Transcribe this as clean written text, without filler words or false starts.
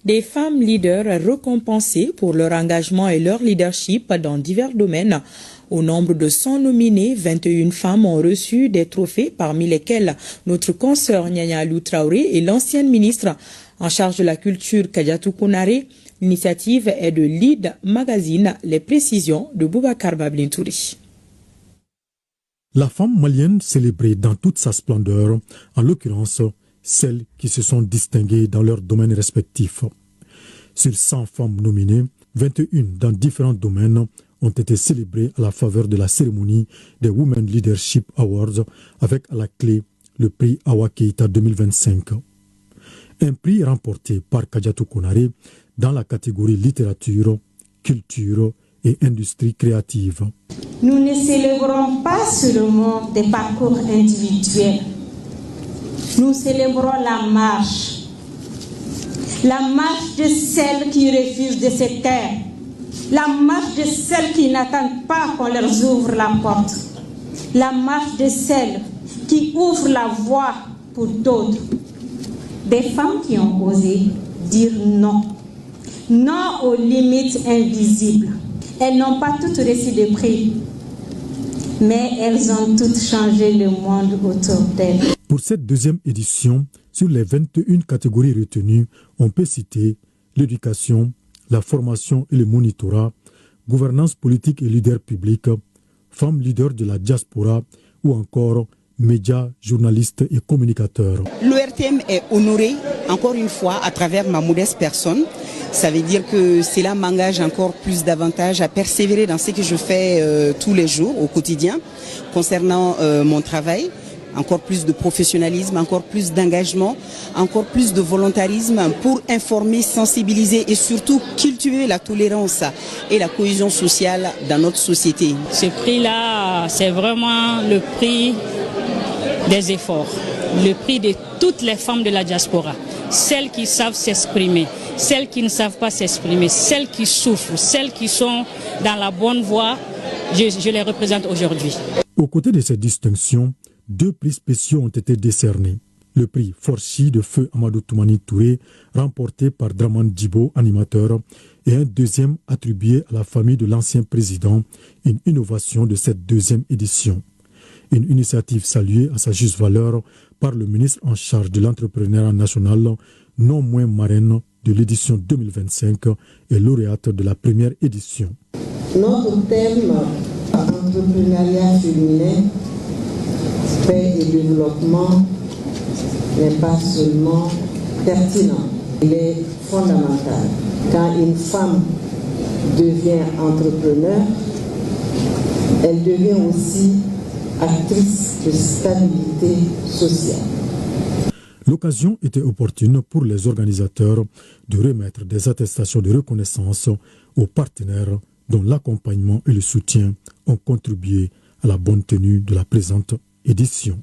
Des femmes leaders récompensées pour leur engagement et leur leadership dans divers domaines. Au nombre de 100 nominés, 21 femmes ont reçu des trophées, parmi lesquels notre consoeur Nyanya Alou Traoré et l'ancienne ministre en charge de la culture Kadiatou Konaré. L'initiative est de Lead Magazine. Les précisions de Boubacar Bablintouri. La femme malienne célébrée dans toute sa splendeur, en l'occurrence celles qui se sont distinguées dans leurs domaines respectifs. Sur 100 femmes nominées, 21 dans différents domaines ont été célébrées à la faveur de la cérémonie des Women Leadership Awards avec à la clé le prix Awa Keita 2025. Un prix remporté par Kadiatou Konaré dans la catégorie littérature, culture et industrie créative. Nous ne célébrons pas seulement des parcours individuels. Nous célébrons la marche de celles qui refusent de se taire, la marche de celles qui n'attendent pas qu'on leur ouvre la porte, la marche de celles qui ouvrent la voie pour d'autres. Des femmes qui ont osé dire non, non aux limites invisibles. Elles n'ont pas toutes reçu de prix, mais elles ont toutes changé le monde autour d'elles. Pour cette deuxième édition, sur les 21 catégories retenues, on peut citer l'éducation, la formation et le monitorat, gouvernance politique et leader public, femmes leaders de la diaspora ou encore médias, journalistes et communicateurs. L'ORTM est honoré, encore une fois, à travers ma modeste personne. Ça veut dire que cela m'engage encore plus davantage à persévérer dans ce que je fais tous les jours, au quotidien, concernant mon travail. Encore plus de professionnalisme, encore plus d'engagement, encore plus de volontarisme pour informer, sensibiliser et surtout cultiver la tolérance et la cohésion sociale dans notre société. Ce prix-là, c'est vraiment le prix des efforts, le prix de toutes les femmes de la diaspora, celles qui savent s'exprimer, celles qui ne savent pas s'exprimer, celles qui souffrent, celles qui sont dans la bonne voie, je les représente aujourd'hui. Aux côtés de ces distinctions, 2 prix spéciaux ont été décernés. Le prix Forchi de Feu Amadou Toumani Touré, remporté par Draman Djibo, animateur, et un deuxième attribué à la famille de l'ancien président, une innovation de cette deuxième édition. Une initiative saluée à sa juste valeur par le ministre en charge de l'entrepreneuriat national, non moins marraine de l'édition 2025 et lauréate de la première édition. Notre thème entrepreneuriat féminin, paix et développement n'est pas seulement pertinent, il est fondamental. Quand une femme devient entrepreneur, elle devient aussi actrice de stabilité sociale. L'occasion était opportune pour les organisateurs de remettre des attestations de reconnaissance aux partenaires dont l'accompagnement et le soutien ont contribué à la bonne tenue de la présente édition.